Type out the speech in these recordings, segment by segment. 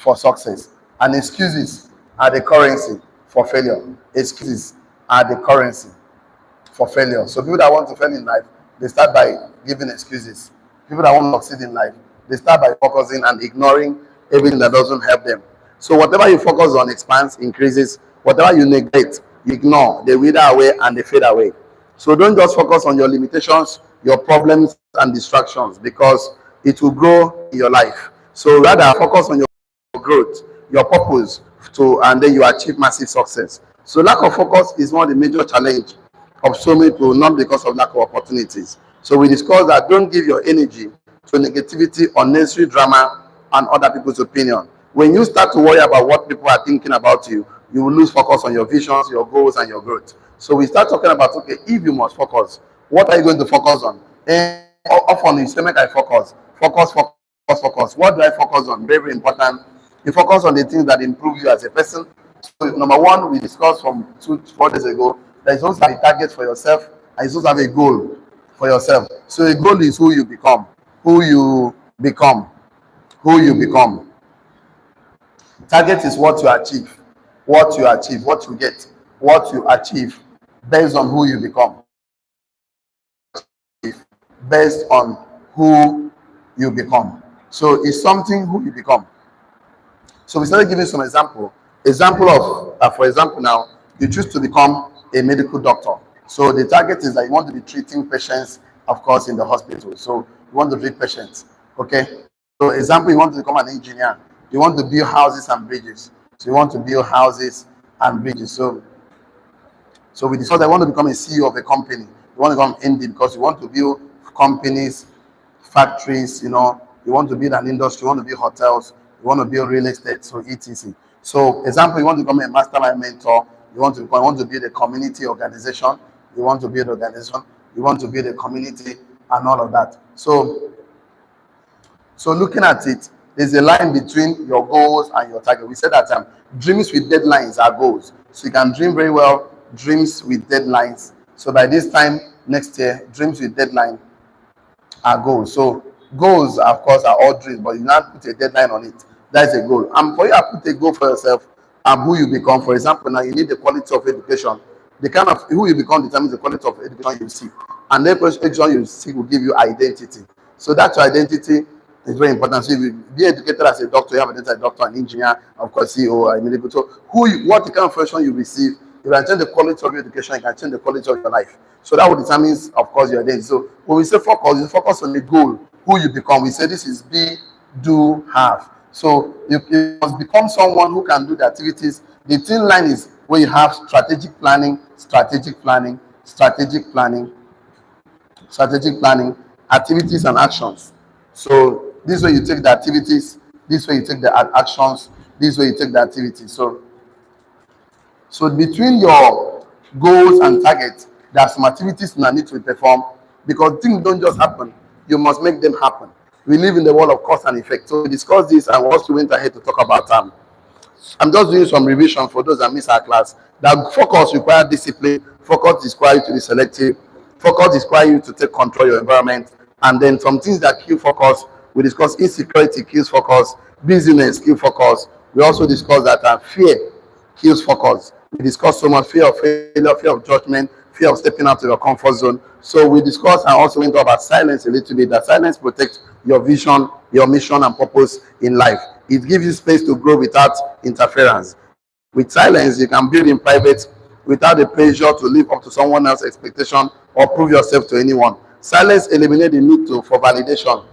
for success, and excuses are the currency for failure. Excuses are the currency for failure. So people that want to fail in life, they start by giving excuses. People that want to succeed in life, they start by focusing and ignoring everything that doesn't help them. So whatever you focus on expands, increases. Whatever you neglect, you ignore, they wither away and they fade away. So don't just focus on your limitations, your problems and distractions, because it will grow in your life. So rather focus on your growth, your purpose, and then you achieve massive success. So lack of focus is one of the major challenge of so many people, not because of lack of opportunities. So we discussed that don't give your energy to negativity, unnecessary drama, and other people's opinion. When you start to worry about what people are thinking about you, you will lose focus on your visions, your goals, and your growth. So we start talking about, okay, if you must focus, what are you going to focus on? And often you say, make I focus, focus. What do I focus on? Very, very important. You focus on the things that improve you as a person. So number one, we discussed from 4 days ago, that you're supposed to have a target for yourself, and you're supposed to have a goal for yourself. So a goal is who you become, who you become, who you become. Target is what you achieve, what you get, what you achieve based on who you become. Based on who you become. So it's something who you become. So we started giving some example. Example of, for example, now you choose to become a medical doctor. So the target is that you want to be treating patients, of course, in the hospital. So you want to treat patients. Okay. So example, you want to become an engineer. You want to build houses and bridges. So you want to build houses and bridges. So we decided I want to become a CEO of a company. You want to become MD because you want to build companies, factories, you want to build an industry, you want to build hotels, you want to build real estate, so etc. So example, you want to become a mastermind mentor, you want to build a community organization, you want to build a community and all of that. So looking at it, there's a line between your goals and your target. We said that dreams with deadlines are goals. So you can dream very well, dreams with deadlines. So by this time next year, dreams with deadline are goals. So goals, of course, are all dreams, but you not put a deadline on it. That's a goal. And for you to put a goal for yourself and who you become. For example, now you need the quality of education. The kind of who you become determines the quality of education you seek. And the education you seek will give you identity. So that's your identity is very important. So if you be educated as a doctor, you have identity as a doctor, an engineer, of course, CEO, a medical. So what the kind of profession you receive, you can change the quality of your education, you can change the quality of your life. So that will determine, of course, your identity. So when we say focus, you focus on the goal, who you become. We say this is be, do, have. So you must become someone who can do the activities. The thin line is where you have strategic planning, activities and actions. So this way you take the activities, this way you take the actions, this way you take the activities. So between your goals and targets, there are some activities you need to perform because things don't just happen. You must make them happen. We live in the world of cause and effect. So we discussed this and also went ahead to talk about I'm just doing some revision for those that miss our class. That focus requires discipline. Focus requires you to be selective. Focus requires you to take control of your environment. And then some things that kill focus. We discuss insecurity kills focus. Busyness kills focus. We also discuss that fear kills focus. We discuss so much fear of failure, fear of judgment, fear of stepping out of your comfort zone. So we discussed and also went about silence a little bit. That silence protects your vision, your mission, and purpose in life. It gives you space to grow without interference. With silence, you can build in private without the pressure to live up to someone else's expectation or prove yourself to anyone. Silence eliminates the need for validation.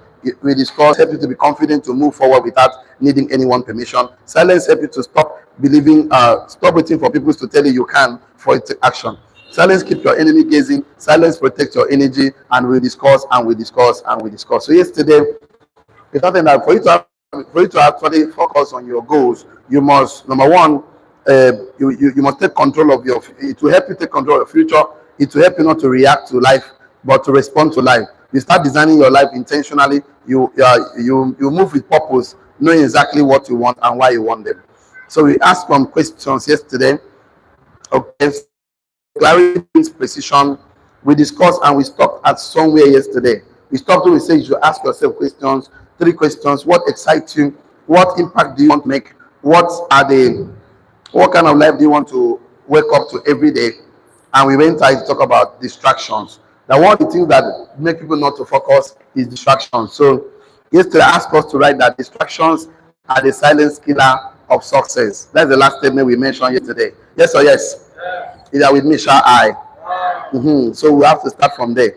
We discuss help you to be confident to move forward without needing anyone's permission. Silence helps you to stop waiting for people to tell you can for it to take action. Silence keeps your enemy gazing. Silence protects your energy, and we discuss. So yesterday, we thought that for you to actually focus on your goals, you must, number one, you must take control of it will help you take control of your future. It will help you not to react to life, but to respond to life. You start designing your life intentionally. You move with purpose, knowing exactly what you want and why you want them. So we asked some questions yesterday. Okay, clarity means precision. We discussed and we stopped at somewhere yesterday. We stopped and we said you should ask yourself questions, 3 questions. What excites you? What impact do you want to make? What kind of life do you want to wake up to every day? And we went to talk about distractions. Now, one of the things that make people not to focus is distractions. So, yesterday I asked us to write that distractions are the silent killer of success. That's the last statement we mentioned yesterday. Yes or yes? Either with me, shall I? So we have to start from there.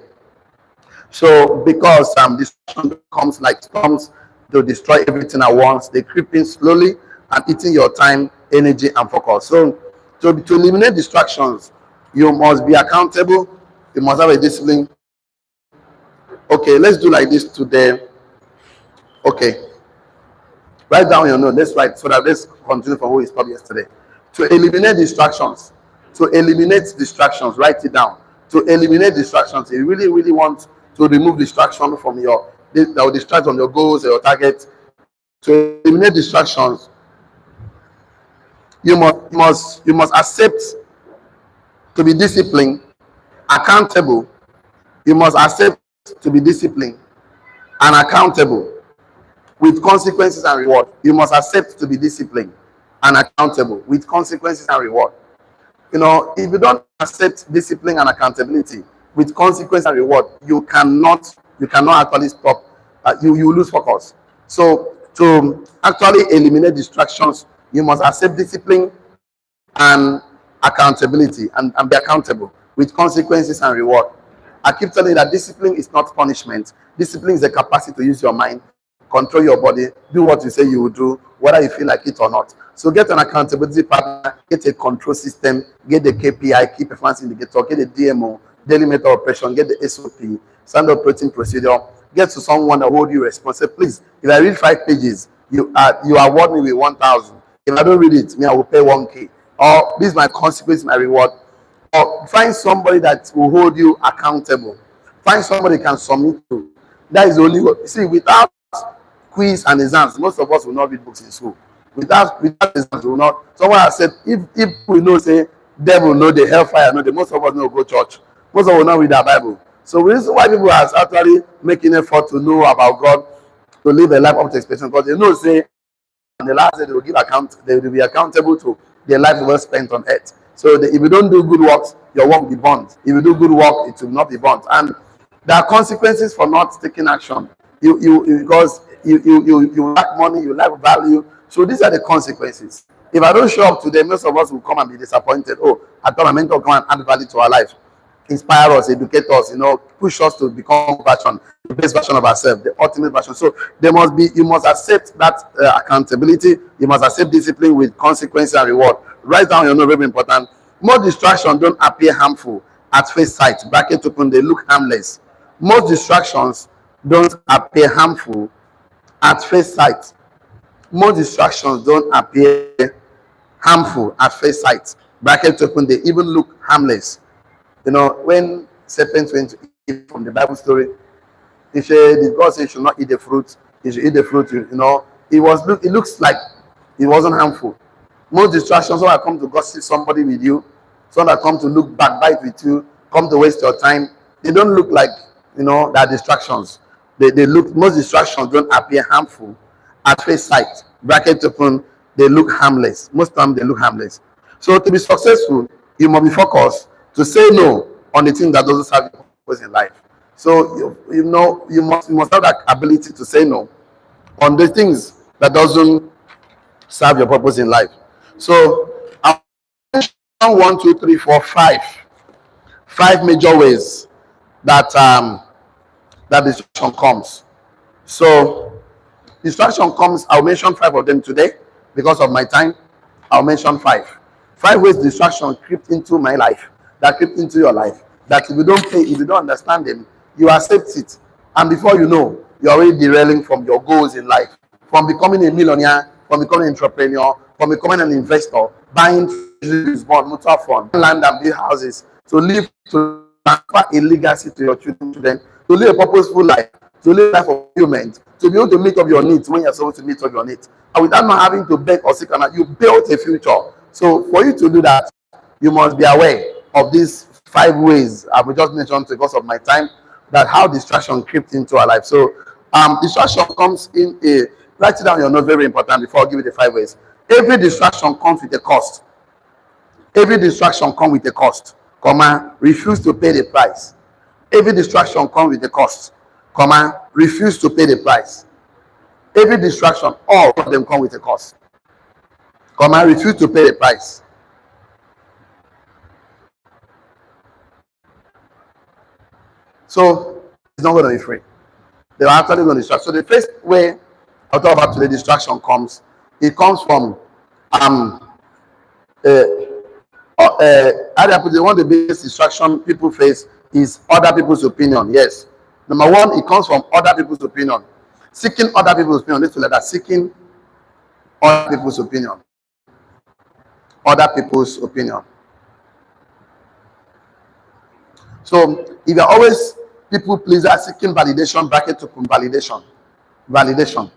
So because distraction comes like storms to destroy everything at once, they creep in slowly and eating your time, energy, and focus. So to eliminate distractions, you must be accountable. You must have a discipline. Okay, let's do like this today. Okay, write down your note. Let's write so that let's continue from where we stopped yesterday. To eliminate distractions, write it down. To eliminate distractions, you really, really want to remove distraction from that will distract from your goals or your targets. To eliminate distractions, you must accept to be disciplined, accountable. You must accept to be disciplined and accountable with consequences and reward. You must accept to be disciplined and accountable with consequences and reward. If you don't accept discipline and accountability with consequence and reward, you cannot actually stop. You lose focus. So to actually eliminate distractions, you must accept discipline and accountability and be accountable with consequences and reward. I keep telling you that discipline is not punishment. Discipline is the capacity to use your mind, control your body, do what you say you will do, whether you feel like it or not. So get an accountability partner, get a control system, get the KPI, key performance indicator, get the DMO, daily method of operation, get the SOP, standard operating procedure, get to someone that hold you responsible. Please, if I read 5 pages, you award me with 1,000. If I don't read it, me, I will pay 1K. Or this is my consequence, my reward. Or find somebody that will hold you accountable. Find somebody you can submit to. That is the only way. See, without quiz and exams, most of us will not read books in school. Without exams, we will not. Someone has said, if we know, say, devil know the hellfire, know the most of us know go church. Most of us will not read our Bible. So the reason why people are actually making effort to know about God, to live a life up to expectation, because they know, say, in the last day they will give account, they will be accountable to their life well spent on earth. So if you don't do good works, your work will be burnt. If you do good work, it will not be burnt. And there are consequences for not taking action. Because you lack money, you lack value. So these are the consequences. If I don't show up today, most of us will come and be disappointed. Oh, I thought I meant to come and add value to our life, inspire us, educate us, push us to become the best version of ourselves, the ultimate version. So you must accept that accountability. You must accept discipline with consequences and reward. Write down your note, very important. Most distractions don't appear harmful at face sight. Bracket open, they look harmless. Most distractions don't appear harmful at face sight. Most distractions don't appear harmful at face sight. Bracket open, they even look harmless. When serpents went to eat from the Bible story, God said you should not eat the fruit. You should eat the fruit. It looks like it wasn't harmful. Most distractions, when I come to gossip somebody with you, someone that come to look backbite with you, come to waste your time, they don't look like they're distractions. Most distractions don't appear harmful at face sight. Bracket open, they look harmless. Most times they look harmless. So to be successful, you must be focused to say no on the thing that doesn't serve your purpose in life. So you must have that ability to say no on the things that doesn't serve your purpose in life. So I mentioned 1, 2, 3, 4, 5 major ways that distraction comes. So distraction comes. I'll mention 5 of them today because of my time. I'll mention 5 ways distraction crept into my life, that crept into your life, that if you don't understand them, you accept it, and before you know, you're already derailing from your goals in life, from becoming a millionaire, from becoming an entrepreneur, from becoming an investor, buying bond, mutual fund, land and build houses, to transfer a legacy to your children, to live a purposeful life, to live a life of fulfillment, to be able to meet up your needs when you're supposed to meet up your needs, and without not having to beg or seek, you built a future. So for you to do that, you must be aware of these 5 ways I will just mention because of my time, that how distraction crept into our life. So distraction comes in Write it down in your note, very important, before I give you the 5 ways. Every distraction comes with a cost. Every distraction comes with a cost, comma, refuse to pay the price. Every distraction comes with a cost, comma, refuse to pay the price. Every distraction, all of them come with a cost, comma, refuse to pay the price. So it's not going to be free. They're actually going to distract. So the first way I'll talk about today, distraction comes. It comes from one of the biggest distraction people face is other people's opinion. Yes. Number one, it comes from other people's opinion. Seeking other people's opinion. Let's like that. Seeking other people's opinion. Other people's opinion. So if you're always people pleaser, seeking validation, bracket to validation. Validation.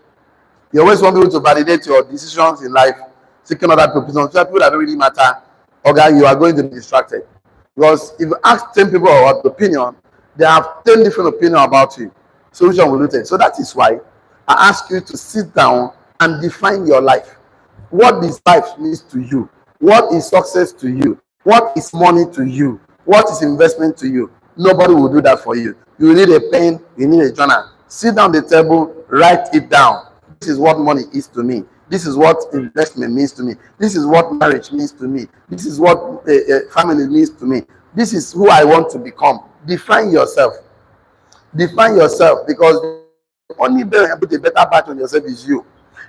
You always want people to validate your decisions in life, seeking other people's opinion. So people that don't really matter, okay, you are going to be distracted. Because if you ask 10 people about opinion, they have 10 different opinions about you. So which one will you take? So that is why I ask you to sit down and define your life. What this life means to you? What is success to you? What is money to you? What is investment to you? Nobody will do that for you. You need a pen, you need a journal. Sit down at the table, write it down. This is what money is to me. This is what investment means to me. This is what marriage means to me. This is what family means to me. This is who I want to become. Define yourself. Define yourself, because the only way you put a better batch on yourself is you.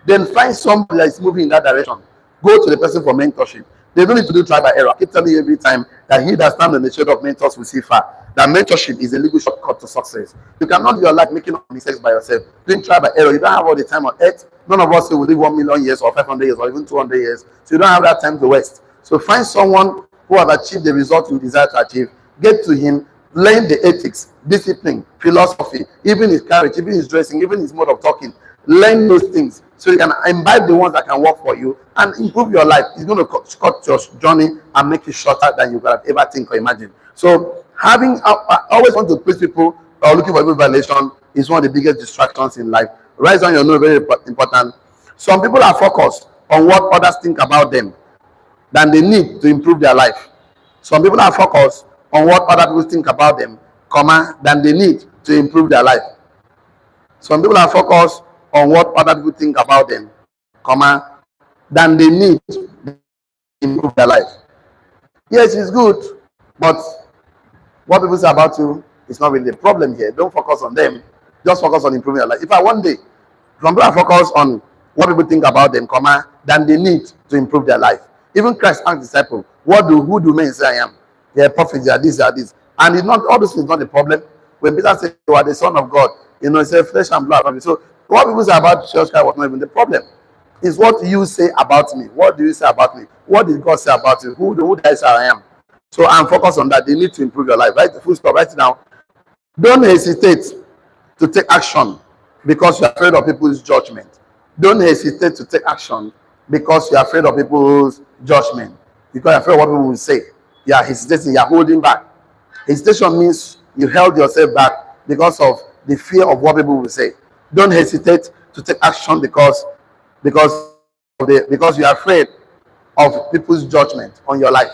Then find somebody that is moving in that direction. Go to the person for mentorship. They don't need to do trial by error. I keep telling you every time that he that stands in the shade of mentors will see far. That mentorship is a legal shortcut to success. You cannot live your life making mistakes by yourself, doing trial by error. You don't have all the time on earth. None of us will live 1 million years or 500 years or even 200 years. So you don't have that time to waste. So find someone who have achieved the result you desire to achieve. Get to him, learn the ethics, discipline, philosophy, even his courage, even his dressing, even his mode of talking. Learn those things so you can imbibe the ones that can work for you and improve your life. It's going to cut your journey and make it shorter than you could have ever think or imagine. So I always want to please people who are looking for validation is one of the biggest distractions in life. Write down your note, very important. Some people are focused on what others think about them than they need to improve their life. Some people are focused on what other people think about them, comma, than they need to improve their life. Some people are focused on what other people think about them, comma, than they need to improve their life. Yes, it's good, but what people say about you is not really the problem here. Don't focus on them. Just focus on improving your life. If I one day, some people are focused on what people think about them, comma, than they need to improve their life. Even Christ asked disciples, who do men say I am? They are prophets, they are this, they are this. And it's not, all this is not the problem. When Peter said, you are the Son of God, he said, flesh and blood. So what people say about Jesus Christ was not even the problem. It's what you say about me. What do you say about me? What did God say about you? Who did I say I am? So I'm focused on that. They need to improve your life. Write the full stop. Write it down. Don't hesitate to take action because you're afraid of people's judgment. Don't hesitate to take action because you're afraid of people's judgment. Because you're afraid of what people will say. You are hesitating. You are holding back. Hesitation means you held yourself back because of the fear of what people will say. Don't hesitate to take action because you're afraid of people's judgment on your life.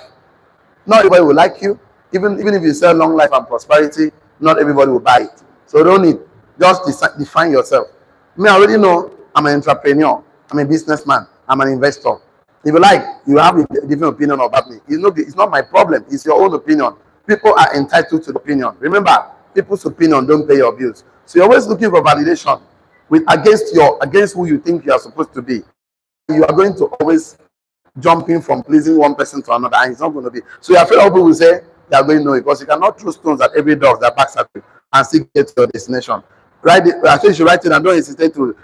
Not everybody will like you. Even if you sell long life and prosperity, not everybody will buy it. So don't need. Just define yourself. Me, I already know I'm an entrepreneur. I'm a businessman. I'm an investor. If you like, you have a different opinion about me. It's not my problem. It's your own opinion. People are entitled to the opinion. Remember, people's opinion don't pay your bills. So you're always looking for validation against who you think you are supposed to be. You are going to always jumping from pleasing one person to another, and it's not going to be. So you're afraid of people will say they are going to know it, because you cannot throw stones at every dog that backs at you and still get to your destination. Right? I think you should write it and don't hesitate to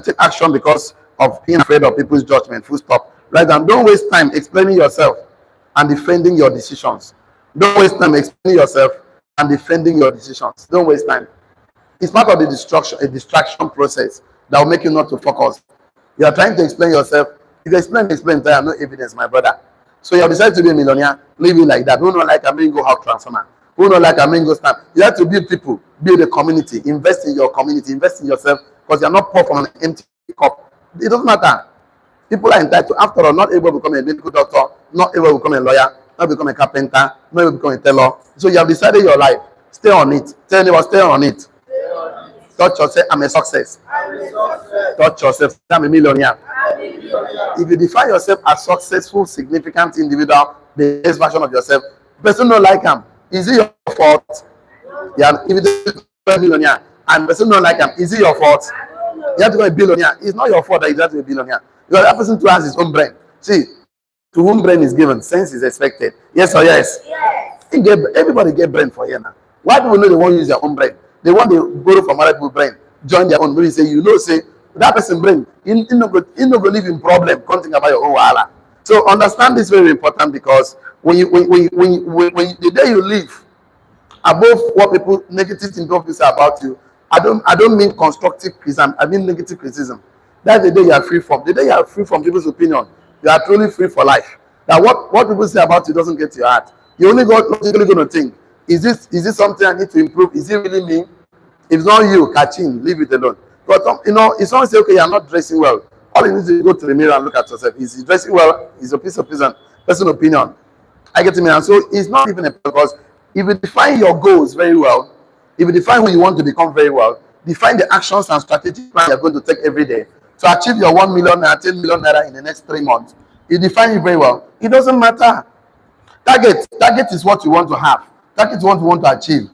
take action because of being afraid of people's judgment. Full stop. Right? And don't waste time explaining yourself and defending your decisions. Don't waste time explaining yourself and defending your decisions. Don't waste time. It's part of the distraction process that will make you not to focus. You are trying to explain yourself. If you explain, I have no evidence, my brother. So you have decided to be a millionaire, living like that. Who not like a go house transformer? Who not like a go stamp? You have to build people, build a community, invest in your community, invest in yourself, because you are not poor from an empty up. It doesn't matter. People are entitled. After all, not able to become a medical doctor, not able to become a lawyer, not become a carpenter, not able to become a tailor. So you have decided your life. Stay on it. Tell anyone, stay on it. Touch yourself, I'm a success. Touch yourself, I'm a millionaire. If you define yourself as successful, significant individual, the best version of yourself, person don't like him. Is it your fault? Yeah, if you are a millionaire and person don't like him, is it your fault? You have to be a billionaire. It's not your fault that you have to be a billionaire. Because that person too has his own brain. See, to whom brain is given, sense is expected. Yes or yes? Yes. Everybody get brain for here now. Why people know they won't use their own brain? They want to borrow from other people's brain, join their own. When you say, say that person brain, you not live in problem. Can't think about your own wahala. So understand this very important, because when the day you live above what people negative things people say about you, I don't mean constructive criticism. I mean negative criticism. That's the day you are free from. The day you are free from people's opinion, you are truly free for life. That what people say about you doesn't get to your heart. You only logically going to think, is this something I need to improve? Is it really me? If it's not you, catch him, leave it alone. But if someone say, okay, you're not dressing well, all you need to go to the mirror and look at yourself. Is he dressing well? Is a piece of personal opinion. I get to me, and so it's not even a because if you define your goals very well, if you define who you want to become very well, define the actions and strategic plan you're going to take every day to achieve your 1 million and 10 million naira in the next 3 months. You define it very well. It doesn't matter. Target is what you want to have. Target is what you want to achieve.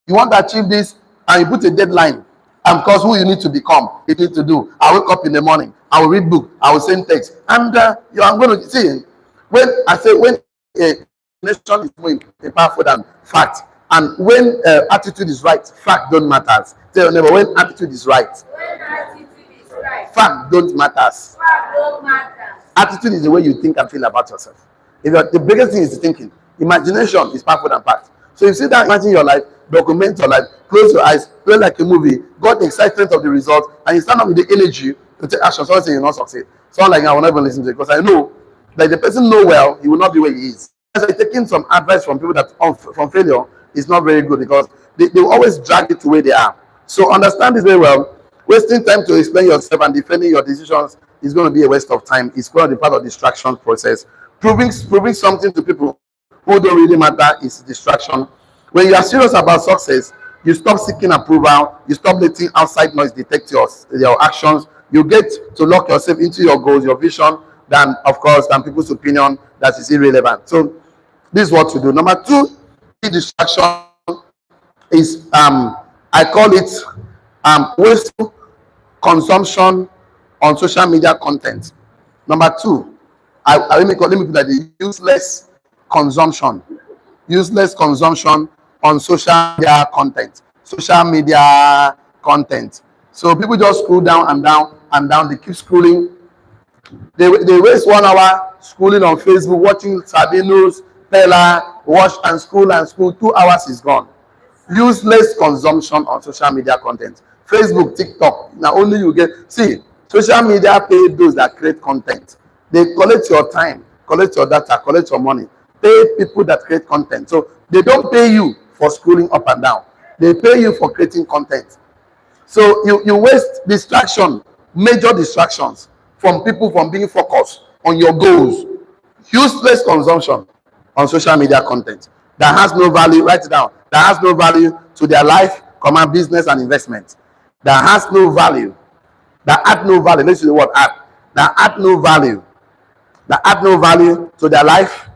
You want to achieve this, and you put a deadline. And because who you need to become, you need to do. I wake up in the morning, I will read book, I will send text, and I'm going to see. When a nation is more powerful than fact, and when attitude is right, fact don't matter. Tell your neighbor, when attitude is right, fact don't matter. Attitude is the way you think and feel about yourself. The biggest thing is thinking. Imagination is powerful than fact. So you sit down, imagine your life, document your life, close your eyes, play like a movie, got the excitement of the result, and you stand up with the energy to take action. Someone say you will not succeed. Someone like I will not even listen to it, because I know that the person know well, he will not be where he is. So taking some advice from people that from failure is not very good, because they will always drag it to where they are. So understand this very well. Wasting time to explain yourself and defending your decisions is going to be a waste of time. It's going to be part of the distraction process. Proving something to people who don't really matter is distraction. When you are serious about success, you stop seeking approval, you stop letting outside noise detect your actions, you get to lock yourself into your goals, your vision, than people's opinion that is irrelevant. So this is what to do. Number 2, distraction is I call it wasteful consumption on social media content. Number 2, let me put that the useless consumption on social media content. So people just scroll down and down and down. They keep scrolling. They waste 1 hour scrolling on Facebook, watching Sabinus, Pella, watch and scroll. 2 hours is gone. Useless consumption on social media content. Facebook, TikTok. Now only you get. See, social media pay those that create content. They collect your time, collect your data, collect your money. Pay people that create content. So they don't pay you for scrolling up and down. They pay you for creating content. So you waste distraction, major distractions from people from being focused on your goals. Useless consumption on social media content that has no value. Write it down. That has no value to their life, business, and investment. That has no value. That add no value. Let's use the word add. That add no value. That add no value to their life,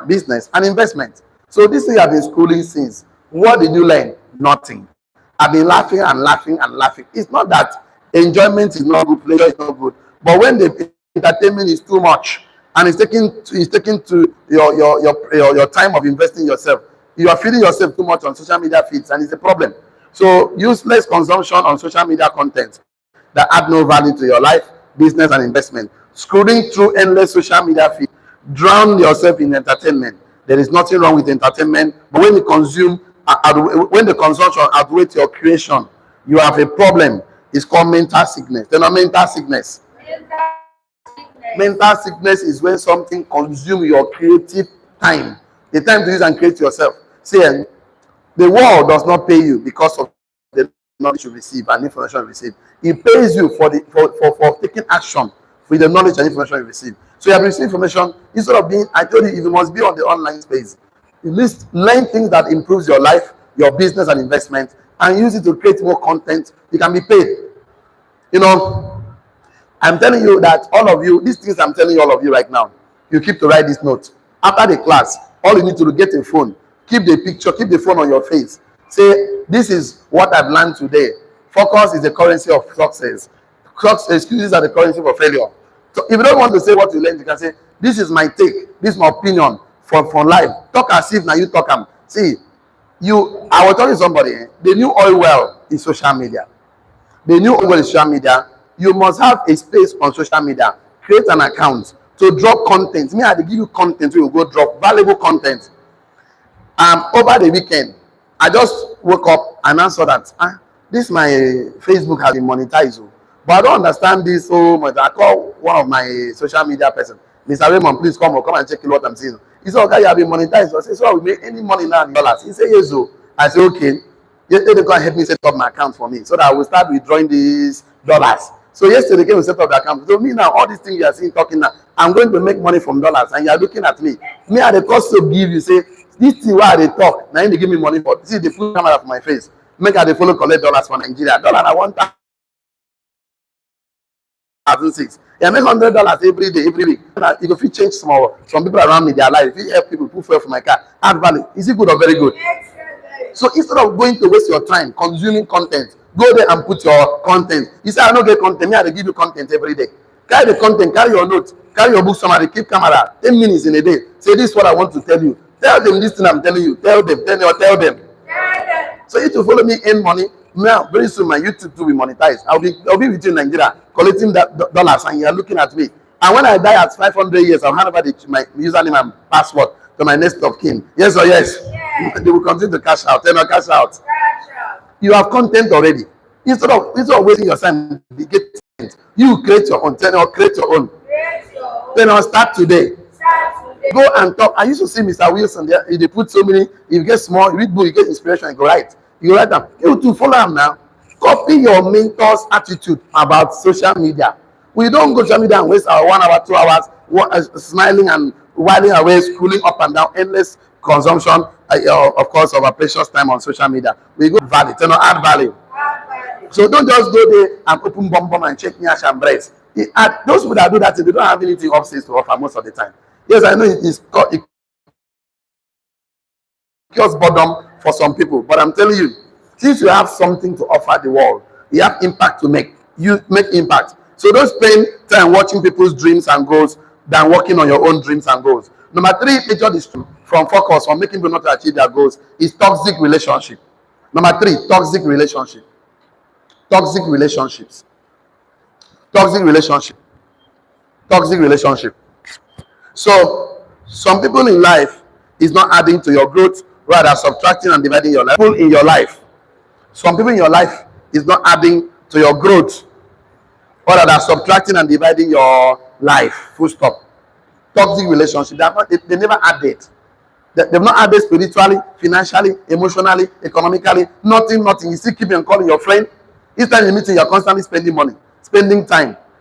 business, and investment. So this thing I've been schooling since. What did you learn? Nothing. I've been laughing and laughing and laughing. It's not that enjoyment is not good, pleasure is not good, but when the entertainment is too much and it's taking to your time of investing yourself, you are feeding yourself too much on social media feeds, and it's a problem. So useless consumption on social media content that add no value to your life, business, and investment. Scrolling through endless social media feed, drown yourself in entertainment. There is nothing wrong with entertainment, but when when the consumption outweighs your creation, you have a problem. It's called mental sickness. Mental sickness. Mental sickness is when something consumes your creative time, the time to use and create yourself. See, the world does not pay you because of the knowledge you receive and information you receive. It pays you for for taking action with the knowledge and information you receive. So you have received information instead of being, I told you, you must be on the online space. At least learn things that improves your life, your business and investment, and use it to create more content. You can be paid. You know, I'm telling you that all of you, these things I'm telling you, all of you right now, you keep to write this note. After the class, all you need to do, get a phone, keep the picture, keep the phone on your face. Say, this is what I've learned today. Focus is the currency of success. Excuses are the currency for failure. So if you don't want to say what you learned, you can say, this is my take, this is my opinion for life. Talk as if now you talk. See, I was telling somebody, the new oil well is social media. The new oil well is social media. You must have a space on social media. Create an account to drop content. Me, I give you content, so you go drop valuable content. Over the weekend, I just woke up and I saw that this my Facebook has been monetized, but I don't understand this so much. I call one of my social media person, Mr. Raymond, please come and check what I'm saying. He said, okay, you have been monetized. I said, so I will make any money now in dollars. He said, yes, so I said, okay. Yesterday they can help me set up my account for me so that I will start withdrawing these dollars. So yesterday they came to set up the account. So me now, all these things you are seeing talking now, I'm going to make money from dollars, and you are looking at me. Me at the cost to give you say, this thing why they talk, now they give me money for. See, they put camera for my face. Make her they follow collect dollars for Nigeria. Dollar I want 1,006. Yeah, make $100 every day, every week. You go fit change small. Some people around me, their life. If you help people put fuel for my car, add value. Is it good or very good? So instead of going to waste your time consuming content, go there and put your content. You say, I don't get content. Me, I give you content every day. Carry the content, carry your notes, carry your book summary, keep camera. 10 minutes in a day. Say, this is what I want to tell you. Tell them this thing I'm telling you. Tell them. Tell them. So if you follow me, earn money. Now, very soon my YouTube will be monetized. I'll be with you in Nigeria, collecting that dollars, and you're looking at me. And when I die at 500 years, I'll hand over my username and password to my next of kin. Yes or yes? Yes. They will continue to cash out. Tell me, cash out. You have content already. Instead of wasting your time, you create your own. Tell me, create your own. Then I'll start today. Go and talk. I used to see Mr. Wilson there. They put so many. You get small, you read book, you get inspiration, you go write. You write them. You too follow them now. Copy your mentor's attitude about social media. We don't go to social media and waste our 1 hour, 2 hours smiling and whiling away, scrolling up and down, endless consumption, of course, of our precious time on social media. We go value, add value. So don't just go there and open bomb and check nyash and breast. Those people that do that, they don't have anything upstairs to offer most of the time. Yes, I know it cures boredom for some people, but I'm telling you, since you have something to offer the world, you have impact to make. You make impact. So don't spend time watching people's dreams and goals than working on your own dreams and goals. Number 3 major distraction from focus on making people not to achieve their goals is toxic relationship. Number 3, toxic relationship. Toxic relationships. Toxic relationship. Toxic relationship. So some people in life is not adding to your growth, rather subtracting and dividing your life. People in your life, some people in your life is not adding to your growth, or rather subtracting and dividing your life. Full stop. Toxic relationship. They never added. They've not added spiritually, financially, emotionally, economically. Nothing. You still keep on calling your friend. Each time you meet, you're constantly spending money, spending time.